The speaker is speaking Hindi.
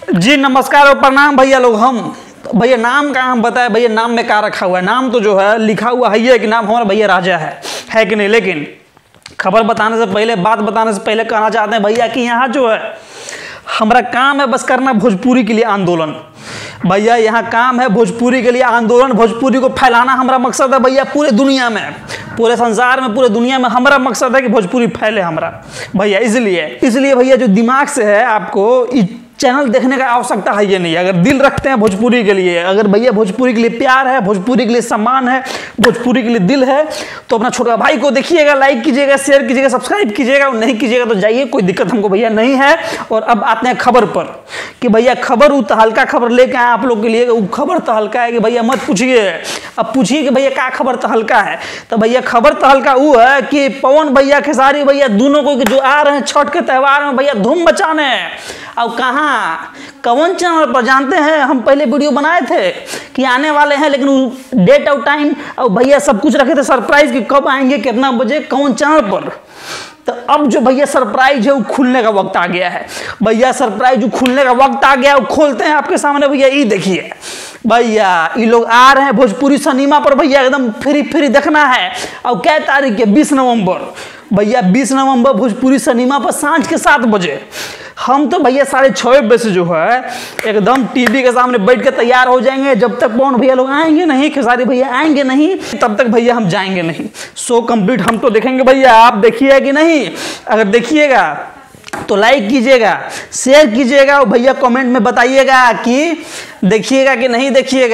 जी नमस्कार और प्रणाम भैया लोग। हम भैया नाम का हम बताए भैया, नाम में क्या रखा हुआ है? नाम तो जो है लिखा हुआ है कि नाम हमारा भैया राजा है कि नहीं। लेकिन खबर बताने से पहले, बात बताने से पहले कहना चाहते हैं भैया कि यहाँ जो है हमारा काम है बस करना भोजपुरी के लिए आंदोलन। भैया यहाँ काम है भोजपुरी के लिए आंदोलन, भोजपुरी को फैलाना हमारा मकसद है भैया। पूरे दुनिया में, पूरे संसार में, पूरे दुनिया में हमारा मकसद है कि भोजपुरी फैले हमारा भैया। इसलिए भैया जो दिमाग से है आपको चैनल देखने का आवश्यकता है ये नहीं। अगर दिल रखते हैं भोजपुरी के लिए, अगर भैया भोजपुरी के लिए प्यार है, भोजपुरी के लिए सम्मान है, भोजपुरी के लिए दिल है, तो अपना छोटा भाई को देखिएगा, लाइक कीजिएगा, शेयर कीजिएगा, सब्सक्राइब कीजिएगा। और नहीं कीजिएगा तो जाइए, कोई दिक्कत हमको भैया नहीं है। और अब आते हैं खबर पर कि भैया खबर हल्का खबर लेके आए आप लोग के लिए। वो खबर तो हल्का है कि भैया मत पूछिए, अब पूछिए कि भैया क्या खबर तो हल्का है। तो भैया खबर तो हल्का वो है कि पवन भैया, खेसारी भैया दोनों को जो आ रहे हैं छठ के त्यौहार में भैया धूम मचाने। अब कहाँ कौन चैनल पर जानते हैं, हम पहले वीडियो बनाए थे कि आने वाले हैं, लेकिन डेट और टाइम और भैया सब कुछ रखे थे सरप्राइज कि कब आएंगे, कितना बजे, कौन चैनल पर। तो अब जो भैया सरप्राइज है वो खुलने का वक्त आ गया है भैया। सरप्राइज जो खुलने का वक्त आ गया, वो खोलते हैं आपके सामने भैया। ये देखिए भैया, ये लोग आ रहे हैं भोजपुरी सिनेमा पर भैया, एकदम फ्री देखना है। और क्या तारीख है? 20 नवंबर भैया, 20 नवंबर भोजपुरी सिनेमा पर सांझ के 7 बजे। हम तो भैया 6:30 बजे से जो है एकदम टीवी के सामने बैठ के तैयार हो जाएंगे। जब तक पवन भैया लोग आएंगे नहीं, खेसारी भैया आएंगे नहीं, तब तक भैया हम जाएंगे नहीं। शो कंप्लीट हम तो देखेंगे भैया, आप देखिएगा कि नहीं? अगर देखिएगा तो लाइक कीजिएगा, शेयर कीजिएगा और भैया कमेंट में बताइएगा कि देखिएगा कि नहीं देखिएगा।